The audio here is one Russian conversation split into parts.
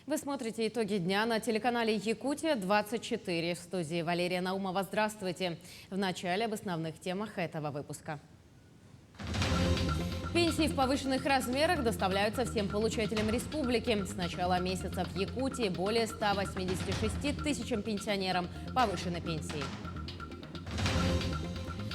Вы смотрите итоги дня на телеканале «Якутия-24». В студии Валерия Наумова. Здравствуйте. В начале об основных темах этого выпуска. Пенсии в повышенных размерах доставляются всем получателям республики. С начала месяца в Якутии более 186 тысячам пенсионерам повышены пенсии.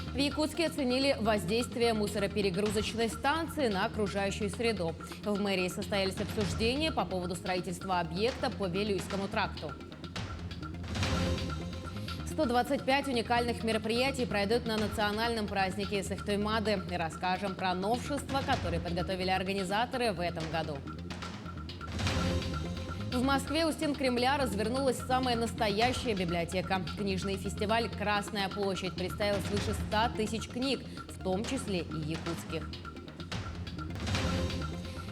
В Якутске оценили воздействие мусороперегрузочной станции на окружающую среду. В мэрии состоялись обсуждения по поводу строительства объекта по Вилюйскому тракту. 125 уникальных мероприятий пройдут на национальном празднике Сыхтоймады. И расскажем про новшества, которые подготовили организаторы в этом году. В Москве у стен Кремля развернулась самая настоящая библиотека. Книжный фестиваль «Красная площадь» представил свыше 100 тысяч книг, в том числе и якутских.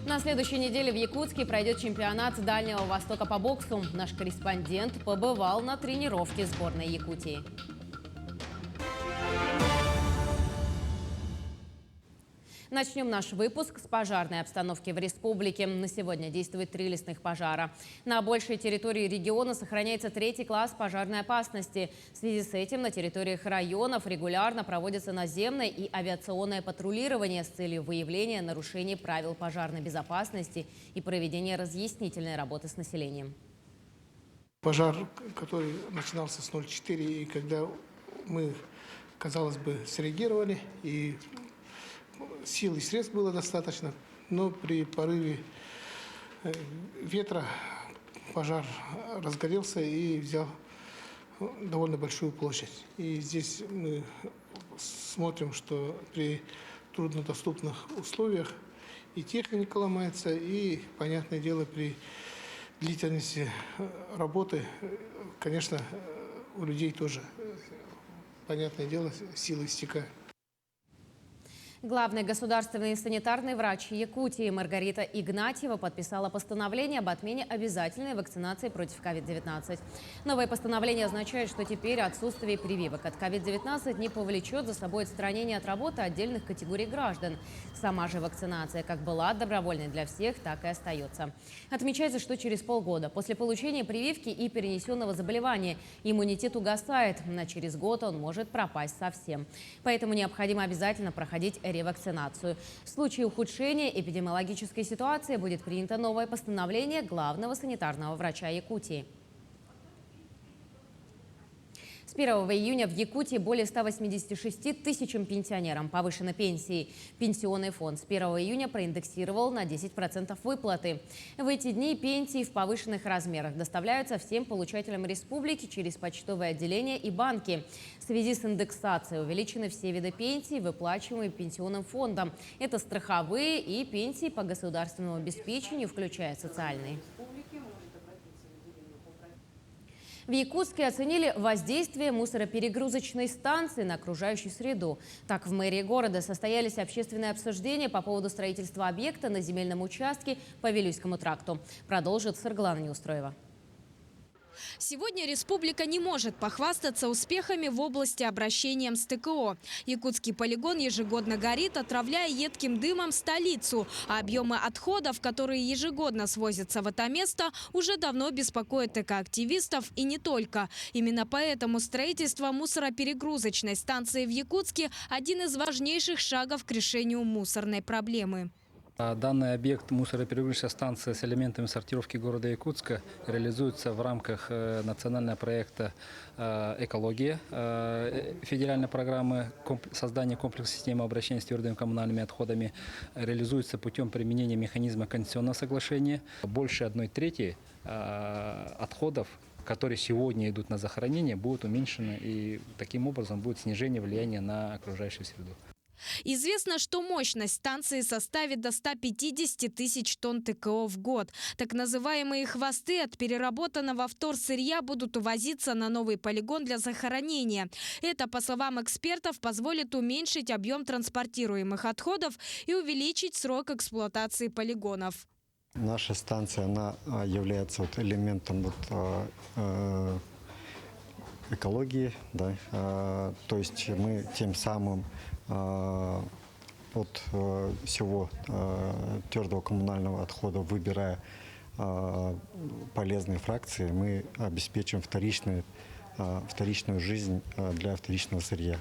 На следующей неделе в Якутске пройдет чемпионат Дальнего Востока по боксу. Наш корреспондент побывал на тренировке сборной Якутии. Начнем наш выпуск с пожарной обстановки в республике. На сегодня действует 3 лесных пожара. На большей территории региона сохраняется 3-й класс пожарной опасности. В связи с этим на территориях районов регулярно проводится наземное и авиационное патрулирование с целью выявления нарушений правил пожарной безопасности и проведения разъяснительной работы с населением. Пожар, который начинался с 0,4, и когда мы, казалось бы, среагировали, и сил и средств было достаточно, но при порыве ветра пожар разгорелся и взял довольно большую площадь. И здесь мы смотрим, что при труднодоступных условиях и техника ломается, и, понятное дело, при длительности работы, конечно, у людей тоже, понятное дело, силы истекают. Главный государственный санитарный врач Якутии Маргарита Игнатьева подписала постановление об отмене обязательной вакцинации против COVID-19. Новое постановление означает, что теперь отсутствие прививок от COVID-19 не повлечет за собой отстранение от работы отдельных категорий граждан. Сама же вакцинация как была добровольной для всех, так и остается. Отмечается, что через полгода после получения прививки и перенесенного заболевания иммунитет угасает, а через год он может пропасть совсем. Поэтому необходимо обязательно проходить ревакцинацию. В случае ухудшения эпидемиологической ситуации будет принято новое постановление главного санитарного врача Якутии. С 1 июня в Якутии более 186 тысячам пенсионерам повышены пенсии. Пенсионный фонд с 1 июня проиндексировал на 10% выплаты. В эти дни пенсии в повышенных размерах доставляются всем получателям республики через почтовые отделения и банки. В связи с индексацией увеличены все виды пенсий, выплачиваемые пенсионным фондом. Это страховые и пенсии по государственному обеспечению, включая социальные. В Якутске оценили воздействие мусороперегрузочной станции на окружающую среду. Так, в мэрии города состоялись общественные обсуждения по поводу строительства объекта на земельном участке по Вилюйскому тракту. Продолжит Сырглана Неустроева. Сегодня республика не может похвастаться успехами в области обращения с ТКО. Якутский полигон ежегодно горит, отравляя едким дымом столицу. А объемы отходов, которые ежегодно свозятся в это место, уже давно беспокоят экоактивистов и не только. Именно поэтому строительство мусороперегрузочной станции в Якутске – один из важнейших шагов к решению мусорной проблемы. Данный объект мусороперегрузочной станции с элементами сортировки города Якутска реализуется в рамках национального проекта «Экология» федеральной программы создания комплекса системы обращения с твердыми коммунальными отходами. Реализуется путем применения механизма концессионного соглашения. Больше 1/3 отходов, которые сегодня идут на захоронение, будут уменьшены, и таким образом будет снижение влияния на окружающую среду. Известно, что мощность станции составит до 150 тысяч тонн ТКО в год. Так называемые хвосты от переработанного вторсырья будут увозиться на новый полигон для захоронения. Это, по словам экспертов, позволит уменьшить объем транспортируемых отходов и увеличить срок эксплуатации полигонов. Наша станция, она является элементом экологии, да, то есть мы тем самым от всего твердого коммунального отхода, выбирая полезные фракции, мы обеспечим вторичную жизнь для вторичного сырья.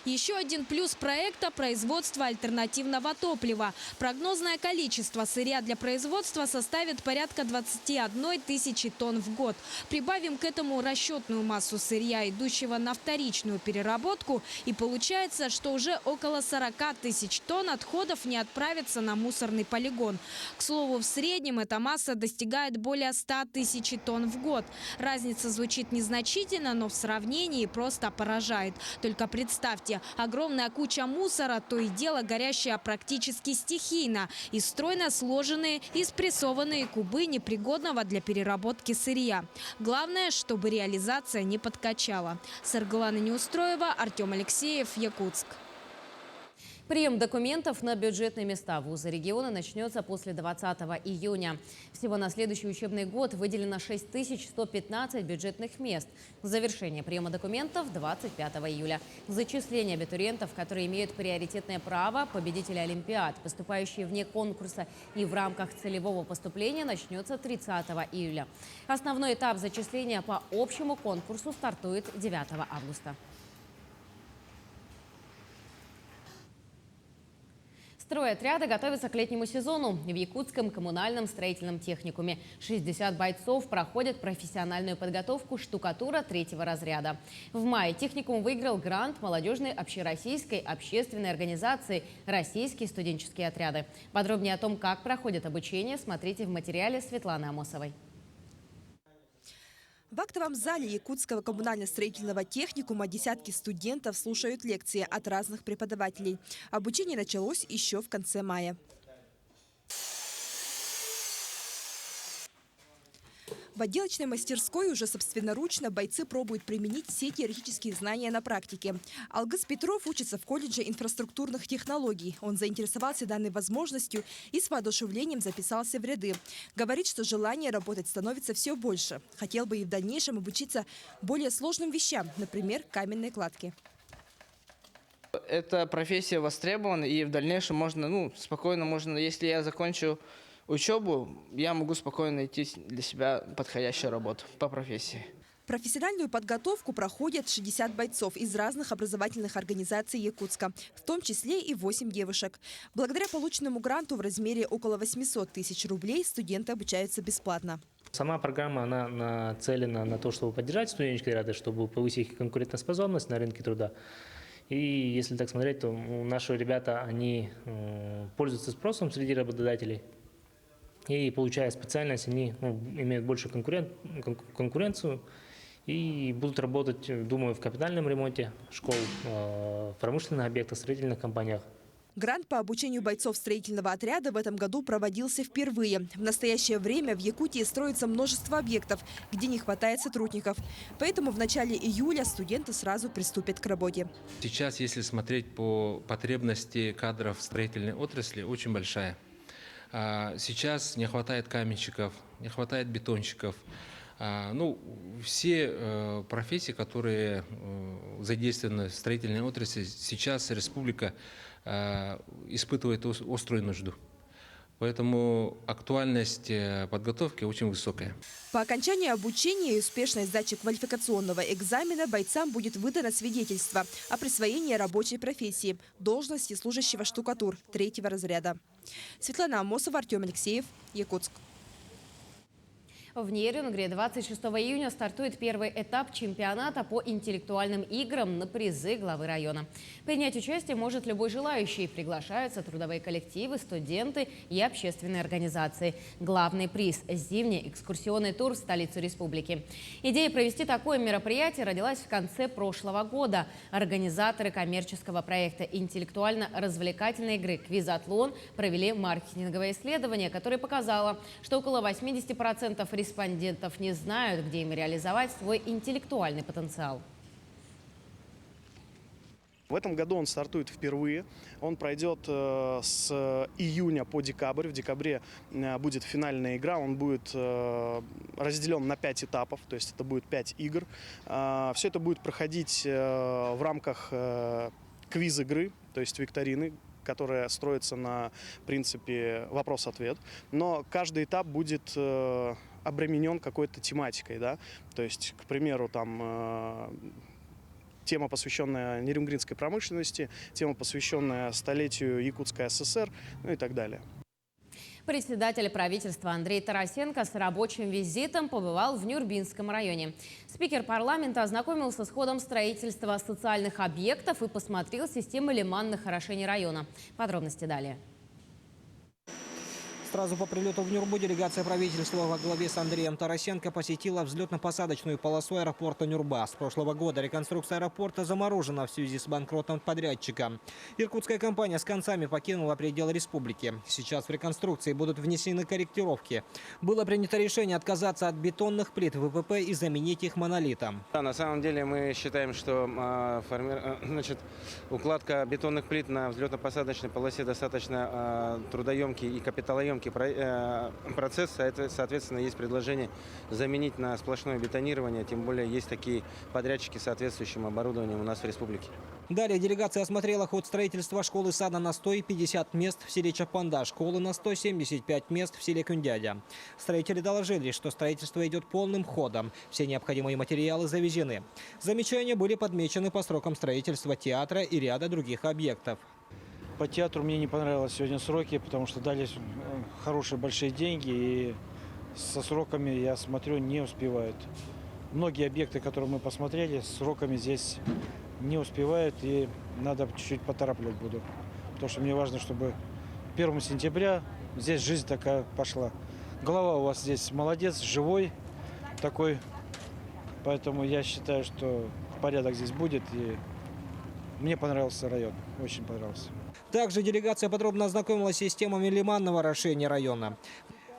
Еще один плюс проекта – производство альтернативного топлива. Прогнозное количество сырья для производства составит порядка 21 тысячи тонн в год. Прибавим к этому расчетную массу сырья, идущего на вторичную переработку, и получается, что уже около 40 тысяч тонн отходов не отправится на мусорный полигон. К слову, в среднем эта масса достигает более 100 тысяч тонн в год. Разница звучит незначительно, но в сравнении просто поражает. Только представьте, огромная куча мусора, то и дело горящая практически стихийно, и стройно сложенные и спрессованные кубы непригодного для переработки сырья. Главное, чтобы реализация не подкачала. Саргалана Неустроева, Артем Алексеев, Якутск. Прием документов на бюджетные места вуза региона начнется после 20 июня. Всего на следующий учебный год выделено 6115 бюджетных мест. Завершение приема документов 25 июля. Зачисление абитуриентов, которые имеют приоритетное право, победители олимпиад, поступающие вне конкурса и в рамках целевого поступления, начнется 30 июля. Основной этап зачисления по общему конкурсу стартует 9 августа. Стройотряды готовятся к летнему сезону. В Якутском коммунальном строительном техникуме 60 бойцов проходят профессиональную подготовку штукатура 3-го разряда. В мае техникум выиграл грант молодежной общероссийской общественной организации «Российские студенческие отряды». Подробнее о том, как проходит обучение, смотрите в материале Светланы Амосовой. В актовом зале Якутского коммунально-строительного техникума десятки студентов слушают лекции от разных преподавателей. Обучение началось еще в конце мая. В отделочной мастерской уже собственноручно бойцы пробуют применить все теоретические знания на практике. Алгыс Петров учится в колледже инфраструктурных технологий. Он заинтересовался данной возможностью и с воодушевлением записался в ряды. Говорит, что желание работать становится все больше. Хотел бы и в дальнейшем обучиться более сложным вещам, например, каменной кладке. Эта профессия востребована, и в дальнейшем можно, спокойно можно, если я закончу учебу, я могу спокойно найти для себя подходящую работу по профессии. Профессиональную подготовку проходят 60 бойцов из разных образовательных организаций Якутска, в том числе и 8 девушек. Благодаря полученному гранту в размере около 800 тысяч рублей студенты обучаются бесплатно. Сама программа она нацелена на то, чтобы поддержать студенческие ряды, чтобы повысить их конкурентоспособность на рынке труда. И если так смотреть, то наши ребята, они пользуются спросом среди работодателей. И, получая специальность, они имеют больше конкуренцию и будут работать, думаю, в капитальном ремонте школ, в промышленных объектах, строительных компаниях. Грант по обучению бойцов строительного отряда в этом году проводился впервые. В настоящее время в Якутии строится множество объектов, где не хватает сотрудников. Поэтому в начале июля студенты сразу приступят к работе. Сейчас, если смотреть по потребности кадров в строительной отрасли, очень большая. Сейчас не хватает каменщиков, не хватает бетонщиков. Все профессии, которые задействованы в строительной отрасли, сейчас республика испытывает острую нужду. Поэтому актуальность подготовки очень высокая. По окончании обучения и успешной сдачи квалификационного экзамена бойцам будет выдано свидетельство о присвоении рабочей профессии, должности служащего штукатур 3-го разряда. Светлана Амосова, Артем Алексеев, Якутск. В Нерюнгри 26 июня стартует первый этап чемпионата по интеллектуальным играм на призы главы района. Принять участие может любой желающий. Приглашаются трудовые коллективы, студенты и общественные организации. Главный приз – зимний экскурсионный тур в столицу республики. Идея провести такое мероприятие родилась в конце прошлого года. Организаторы коммерческого проекта интеллектуально-развлекательной игры «Квизатлон» провели маркетинговое исследование, которое показало, что около 80% респондентов не знают, где им реализовать свой интеллектуальный потенциал. В этом году он стартует впервые. Он пройдет с июня по декабрь. В декабре будет финальная игра. Он будет разделен на 5 этапов, то есть это будет 5 игр. Все это будет проходить в рамках квиз-игры, то есть викторины, которая строится на принципе вопрос-ответ, но каждый этап будет обременен какой-то тематикой, да, то есть, к примеру, там тема, посвященная нерюнгринской промышленности, тема, посвященная столетию Якутской ССР, ну и так далее. Председатель правительства Андрей Тарасенко с рабочим визитом побывал в Нюрбинском районе. Спикер парламента ознакомился с ходом строительства социальных объектов и посмотрел системы лиманных орошений района. Подробности далее. Сразу по прилету в Нюрбу делегация правительства во главе с Андреем Тарасенко посетила взлетно-посадочную полосу аэропорта Нюрба. С прошлого года реконструкция аэропорта заморожена в связи с банкротом подрядчика. Иркутская компания с концами покинула пределы республики. Сейчас в реконструкции будут внесены корректировки. Было принято решение отказаться от бетонных плит ВПП и заменить их монолитом. Да, на самом деле мы считаем, что укладка бетонных плит на взлетно-посадочной полосе достаточно трудоемкий и капиталоемкий процесс. Соответственно, есть предложение заменить на сплошное бетонирование. Тем более есть такие подрядчики с соответствующим оборудованием у нас в республике. Далее делегация осмотрела ход строительства школы сада на 150 мест в селе Чапанда, школы на 175 мест в селе Кундядя. Строители доложили, что строительство идет полным ходом. Все необходимые материалы завезены. Замечания были подмечены по срокам строительства театра и ряда других объектов. По театру мне не понравились сегодня сроки, потому что дали хорошие большие деньги, и со сроками, я смотрю, не успевают. Многие объекты, которые мы посмотрели, с сроками здесь не успевают, и надо чуть-чуть поторапливать буду. Потому что мне важно, чтобы 1 сентября здесь жизнь такая пошла. Голова у вас здесь молодец, живой такой, поэтому я считаю, что порядок здесь будет, и мне понравился район, очень понравился. Также делегация подробно ознакомилась с системами лиманного орошения района.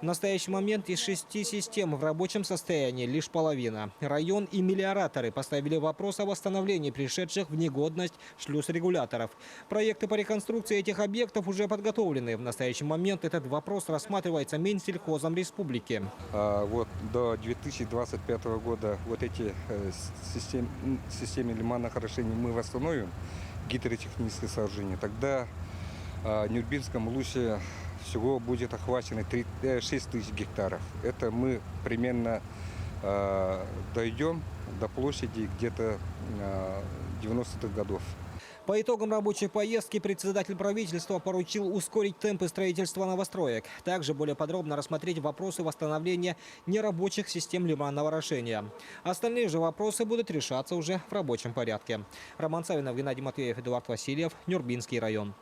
В настоящий момент из 6 систем в рабочем состоянии лишь половина. Район и мелиораторы поставили вопрос о восстановлении пришедших в негодность шлюз-регуляторов. Проекты по реконструкции этих объектов уже подготовлены. В настоящий момент этот вопрос рассматривается Минсельхозом республики. Вот до 2025 года вот эти системы лиманных орошений мы восстановим, гидротехническое сооружение. Тогда в Нюрбинском Лусе всего будет охвачено 6 тысяч гектаров. Это мы примерно дойдем до площади где-то 90-х годов. По итогам рабочей поездки председатель правительства поручил ускорить темпы строительства новостроек. Также более подробно рассмотреть вопросы восстановления нерабочих систем лиманного орошения. Остальные же вопросы будут решаться уже в рабочем порядке. Роман Савинов, Геннадий Матвеев, Эдуард Васильев, Нюрбинский район.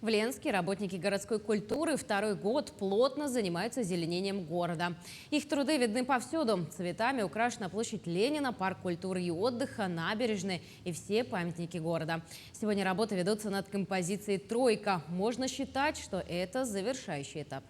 В Ленске работники городской культуры второй год плотно занимаются озеленением города. Их труды видны повсюду. Цветами украшена площадь Ленина, парк культуры и отдыха, набережные и все памятники города. Сегодня работы ведутся над композицией «Тройка». Можно считать, что это завершающий этап.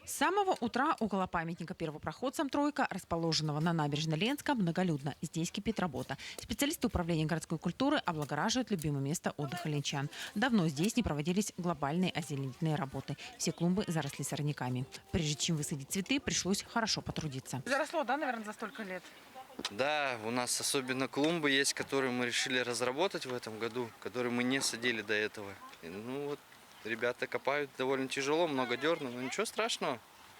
С самого утра около памятника первопроходцам «Тройка», расположенного на набережной Ленска, многолюдно. Здесь кипит работа. Специалисты управления городской культуры облагораживают любимое место отдыха ленчан. Давно здесь не проводились глобальные озеленительные работы. Все клумбы заросли сорняками. Прежде чем высадить цветы, пришлось хорошо потрудиться. Заросло, да, наверное, за столько лет? Да, у нас особенно клумбы есть, которые мы решили разработать в этом году, которые мы не садили до этого. Ну вот. Ребята копают довольно тяжело, много дерна, но ничего страшного.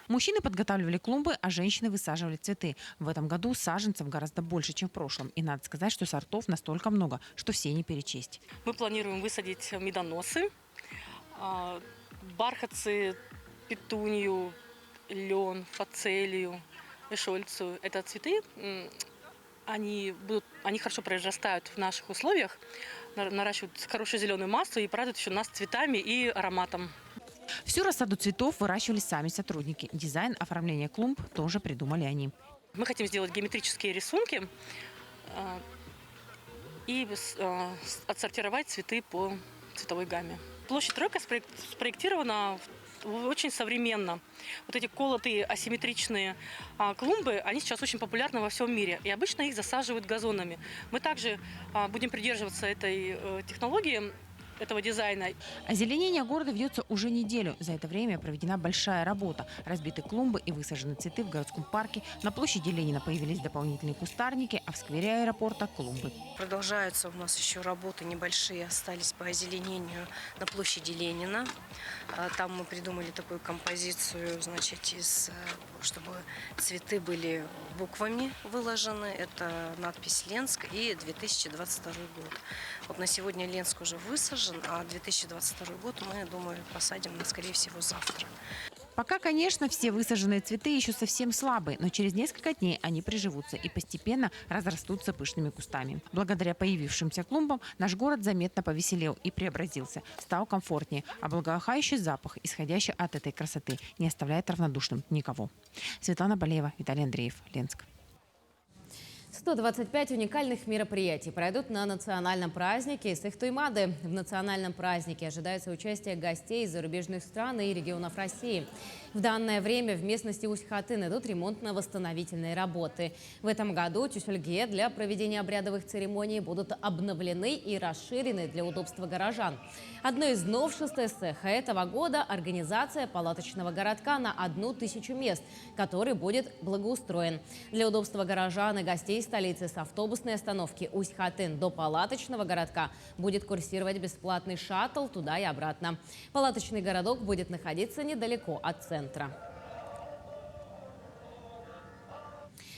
Мужчины подготавливали клумбы, а женщины высаживали цветы. В этом году саженцев гораздо больше, чем в прошлом. И надо сказать, что сортов настолько много, что все не перечесть. Мы планируем высадить медоносы, бархатцы, петунью, лен, фацелию, эшольцию. Это цветы, они хорошо произрастают в наших условиях, наращивают хорошую зеленую массу и порадуют еще нас цветами и ароматом. Всю рассаду цветов выращивали сами сотрудники. Дизайн оформления клумб тоже придумали они. Мы хотим сделать геометрические рисунки и отсортировать цветы по цветовой гамме. Площадь Тройка спроектирована очень современно. Вот эти колотые асимметричные клумбы, они сейчас очень популярны во всем мире. И обычно их засаживают газонами. Мы также будем придерживаться этой технологии этого дизайна. Озеленение города ведется уже неделю. За это время проведена большая работа. Разбиты клумбы и высажены цветы в городском парке. На площади Ленина появились дополнительные кустарники, а в сквере аэропорта – клумбы. Продолжаются у нас еще работы небольшие, остались по озеленению на площади Ленина. Там мы придумали такую композицию, значит, чтобы цветы были буквами выложены. Это надпись «Ленск» и 2022 год. Вот на сегодня Ленск уже высажен, а 2022 год мы, думаю, посадим, скорее всего, завтра. Пока, конечно, все высаженные цветы еще совсем слабые, но через несколько дней они приживутся и постепенно разрастутся пышными кустами. Благодаря появившимся клумбам наш город заметно повеселел и преобразился, стал комфортнее, а благоухающий запах, исходящий от этой красоты, не оставляет равнодушным никого. Светлана Болеева, Виталий Андреев, Ленск. 125 уникальных мероприятий пройдут на национальном празднике Сыхтуймады. В национальном празднике ожидается участие гостей из зарубежных стран и регионов России. В данное время в местности Усть-Хатын идут ремонтно-восстановительные работы. В этом году Тюсюльге для проведения обрядовых церемоний будут обновлены и расширены для удобства горожан. Одно из новшеств Эссеха этого года – организация палаточного городка на 1000 мест, который будет благоустроен. Для удобства горожан и гостей столицы с автобусной остановки Усть-Хатын до палаточного городка будет курсировать бесплатный шаттл туда и обратно. Палаточный городок будет находиться недалеко от центра.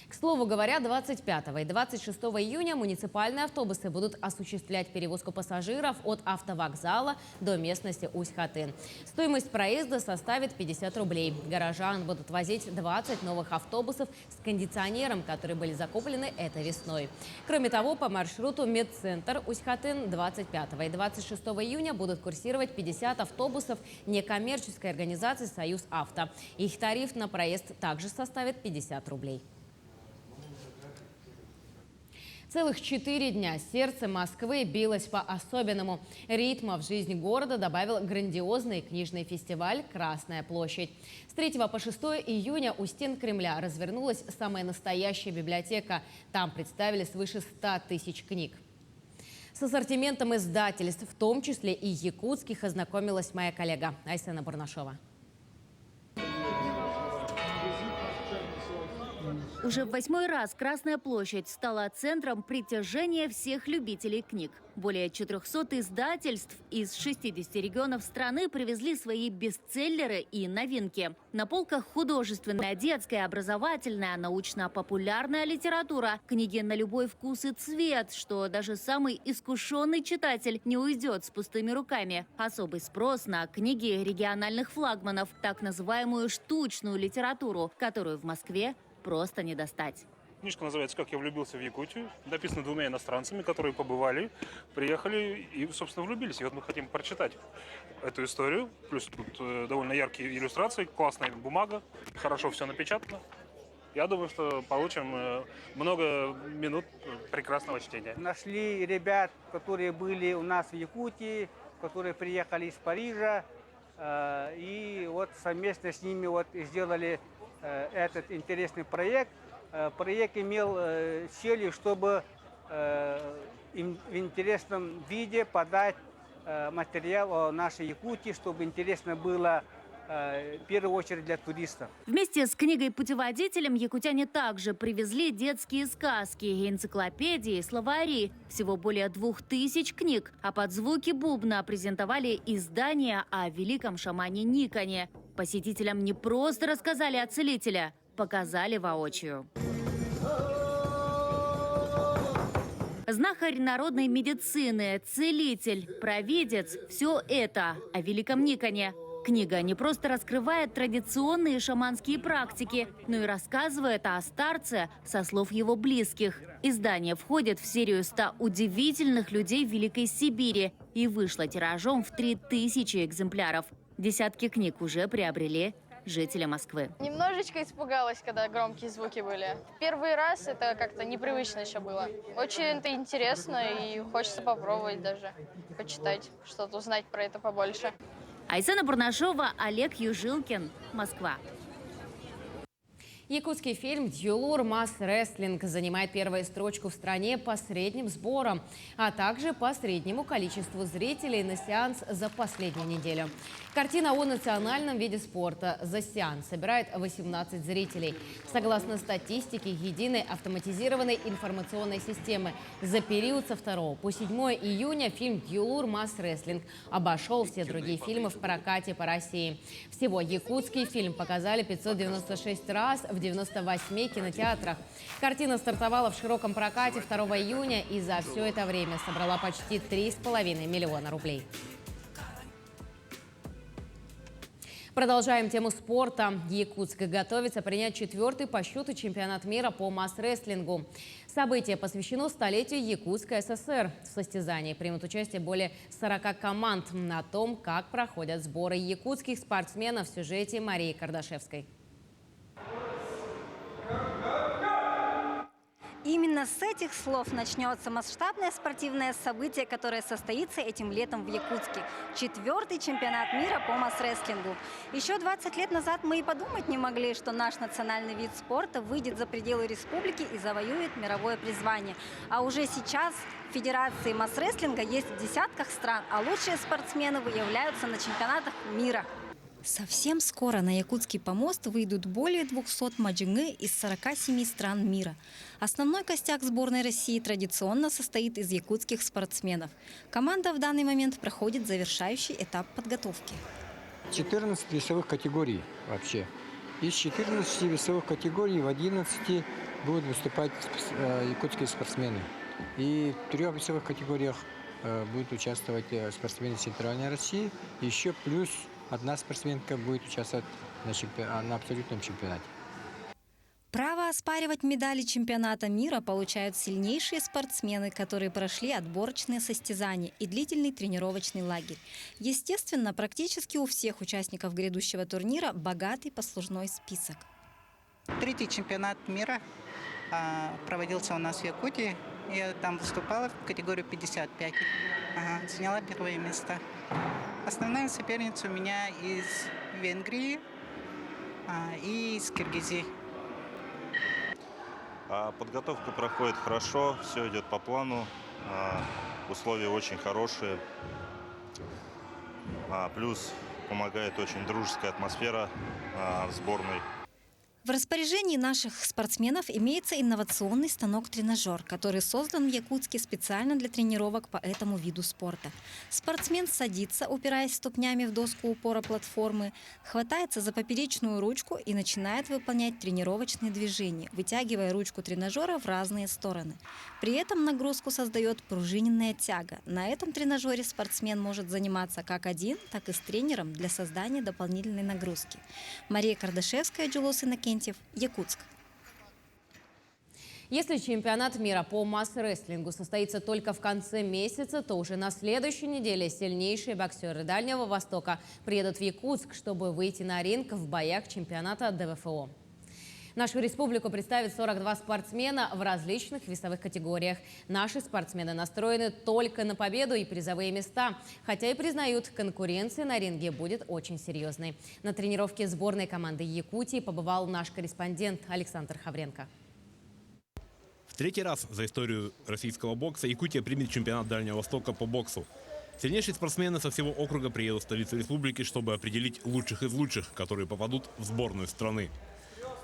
К слову говоря, 25 и 26 июня муниципальные автобусы будут осуществлять перевозку пассажиров от автовокзала до местности Усть-Хатын. Стоимость проезда составит 50 рублей. Горожан будут возить 20 новых автобусов с кондиционером, которые были закуплены этой весной. Кроме того, по маршруту Медцентр Усть-Хатын 25 и 26 июня будут курсировать 50 автобусов некоммерческой организации «Союз Авто». Их тариф на проезд также составит 50 рублей. Целых 4 дня сердце Москвы билось по-особенному. Ритма в жизнь города добавил грандиозный книжный фестиваль «Красная площадь». С 3 по 6 июня у стен Кремля развернулась самая настоящая библиотека. Там представили свыше 100 тысяч книг. С ассортиментом издательств, в том числе и якутских, ознакомилась моя коллега Айсена Бурнашова. Уже в 8-й раз Красная площадь стала центром притяжения всех любителей книг. Более 400 издательств из 60 регионов страны привезли свои бестселлеры и новинки. На полках художественная, детская, образовательная, научно-популярная литература, книги на любой вкус и цвет, что даже самый искушенный читатель не уйдет с пустыми руками. Особый спрос на книги региональных флагманов, так называемую штучную литературу, которую в Москве просто не достать. Книжка называется «Как я влюбился в Якутию». Написана 2 иностранцами, которые побывали, приехали и, собственно, влюбились. И вот мы хотим прочитать эту историю. Плюс тут довольно яркие иллюстрации, классная бумага, хорошо все напечатано. Я думаю, что получим много минут прекрасного чтения. Нашли ребят, которые были у нас в Якутии, которые приехали из Парижа. И вот совместно с ними вот сделали этот интересный проект. Проект имел целью, чтобы в интересном виде подать материал о нашей Якутии, чтобы интересно было в первую очередь для туристов. Вместе с книгой-путеводителем якутяне также привезли детские сказки, энциклопедии, словари. Всего более 2000 книг. А под звуки бубна презентовали издание о великом шамане Никоне. Посетителям не просто рассказали о целителе, показали воочию. Знахарь народной медицины, целитель, провидец – все это о великом Никоне. Книга не просто раскрывает традиционные шаманские практики, но и рассказывает о старце со слов его близких. Издание входит в серию 100 удивительных людей Великой Сибири и вышло тиражом в 3000 экземпляров. Десятки книг уже приобрели жители Москвы. Немножечко испугалась, когда громкие звуки были. Первый раз это как-то непривычно еще было. Очень это интересно и хочется попробовать даже, почитать, что-то узнать про это побольше. Айсена Бурнашова, Олег Южилкин, Москва. Якутский фильм «Дьюлур Масс-рестлинг» занимает первую строчку в стране по средним сборам, а также по среднему количеству зрителей на сеанс за последнюю неделю. Картина о национальном виде спорта за сеанс собирает 18 зрителей. Согласно статистике единой автоматизированной информационной системы, за период со 2 по 7 июня фильм «Дьюлур Масс-рестлинг» обошел все другие фильмы в прокате по России. Всего якутский фильм показали 596 раз в 98 кинотеатрах. Картина стартовала в широком прокате 2 июня и за все это время собрала почти 3,5 миллиона рублей. Продолжаем тему спорта. Якутск готовится принять 4-й по счету чемпионат мира по масс-рестлингу. Событие посвящено столетию Якутской ССР. В состязании примут участие более 40 команд. На том, как проходят сборы якутских спортсменов, в сюжете Марии Кардашевской. Именно с этих слов начнется масштабное спортивное событие, которое состоится этим летом в Якутске. 4-й чемпионат мира по масс-рестлингу. Еще 20 лет назад мы и подумать не могли, что наш национальный вид спорта выйдет за пределы республики и завоюет мировое призвание. А уже сейчас в Федерации масс-рестлинга есть в десятках стран, а лучшие спортсмены выявляются на чемпионатах мира. Совсем скоро на якутский помост выйдут более 200 маджингы из 47 стран мира. Основной костяк сборной России традиционно состоит из якутских спортсменов. Команда в данный момент проходит завершающий этап подготовки. 14 весовых категорий вообще. Из 14 весовых категорий в 11 будут выступать якутские спортсмены. И в 3 весовых категориях будут участвовать спортсмены Центральной России. Еще плюс одна спортсменка будет участвовать на абсолютном чемпионате. Право оспаривать медали чемпионата мира получают сильнейшие спортсмены, которые прошли отборочные состязания и длительный тренировочный лагерь. Естественно, практически у всех участников грядущего турнира богатый послужной список. 3-й чемпионат мира проводился у нас в Якутии. Я там выступала в категорию 55. Заняла первое место. Основная соперница у меня из Венгрии и из Киргизии. Подготовка проходит хорошо, все идет по плану, условия очень хорошие, плюс помогает очень дружеская атмосфера в сборной. В распоряжении наших спортсменов имеется инновационный станок-тренажер, который создан в Якутске специально для тренировок по этому виду спорта. Спортсмен садится, упираясь ступнями в доску упора платформы, хватается за поперечную ручку и начинает выполнять тренировочные движения, вытягивая ручку тренажера в разные стороны. При этом нагрузку создает пружиненная тяга. На этом тренажере спортсмен может заниматься как один, так и с тренером для создания дополнительной нагрузки. Мария Кардашевская, Джулос Иннокентьев, Якутск. Если чемпионат мира по масс-рестлингу состоится только в конце месяца, то уже на следующей неделе сильнейшие боксеры Дальнего Востока приедут в Якутск, чтобы выйти на ринг в боях чемпионата ДВФО. Нашу республику представят 42 спортсмена в различных весовых категориях. Наши спортсмены настроены только на победу и призовые места, хотя и признают, конкуренция на ринге будет очень серьезной. На тренировке сборной команды Якутии побывал наш корреспондент Александр Хавренко. В 3-й раз за историю российского бокса Якутия примет чемпионат Дальнего Востока по боксу. Сильнейшие спортсмены со всего округа приедут в столицу республики, чтобы определить лучших из лучших, которые попадут в сборную страны.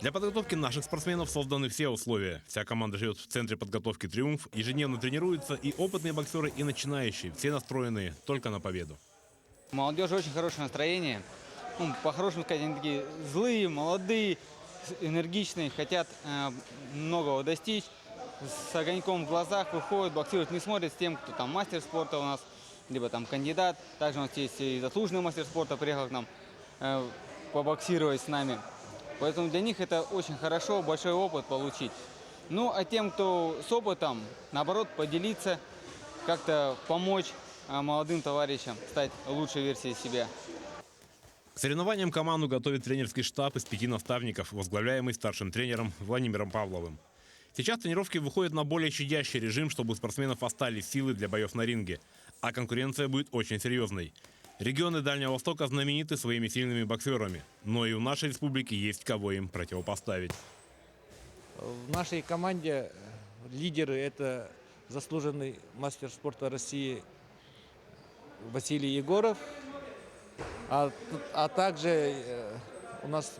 Для подготовки наших спортсменов созданы все условия. Вся команда живет в центре подготовки «Триумф», ежедневно тренируются и опытные боксеры, и начинающие. Все настроенные только на победу. У молодежи очень хорошее настроение. По-хорошему сказать, они такие злые, молодые, энергичные, хотят многого достичь. С огоньком в глазах выходят, боксируют, не смотрят с тем, кто там мастер спорта у нас, либо там кандидат. Также у нас есть и заслуженный мастер спорта, приехал к нам побоксировать с нами. Поэтому для них это очень хорошо, большой опыт получить. Ну, а тем, кто с опытом, наоборот, поделиться, как-то помочь молодым товарищам стать лучшей версией себя. К соревнованиям команду готовит тренерский штаб из 5 наставников, возглавляемый старшим тренером Владимиром Павловым. Сейчас тренировки выходят на более щадящий режим, чтобы у спортсменов остались силы для боев на ринге. А конкуренция будет очень серьезной. Регионы Дальнего Востока знамениты своими сильными боксерами, но и у нашей республики есть кого им противопоставить. В нашей команде лидеры – это заслуженный мастер спорта России Василий Егоров, а также у нас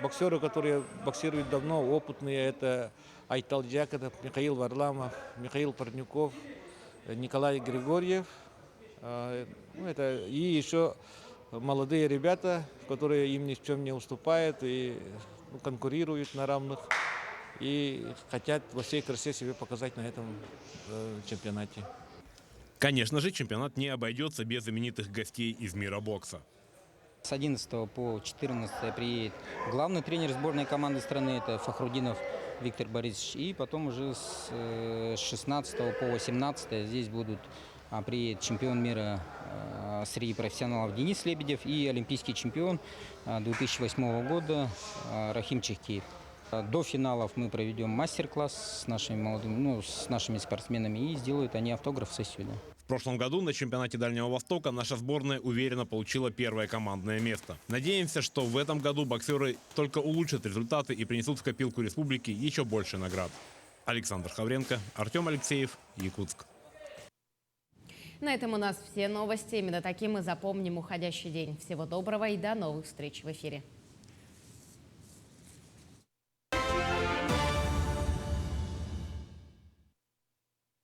боксеры, которые боксируют давно, опытные, это Айтал Дьяконов, Михаил Варламов, Михаил Парнюков, Николай Григорьев. И еще молодые ребята, которые им ни в чем не уступают и конкурируют на равных и хотят во всей красе себя показать на этом чемпионате. Конечно же, чемпионат не обойдется без знаменитых гостей из мира бокса. С 11 по 14 приедет главный тренер сборной команды страны, это Фахрудинов Виктор Борисович. И потом уже с 16 по 18 здесь приедет чемпион мира среди профессионалов Денис Лебедев и олимпийский чемпион 2008 года Рахим Чехкиев. До финалов мы проведем мастер-класс с нашими молодыми, с нашими спортсменами, и сделают они автограф-сессию. В прошлом году на чемпионате Дальнего Востока наша сборная уверенно получила первое командное место. Надеемся, что в этом году боксеры только улучшат результаты и принесут в копилку республики еще больше наград. Александр Хавренко, Артем Алексеев, Якутск. На этом у нас все новости. Именно таким мы запомним уходящий день. Всего доброго и до новых встреч в эфире.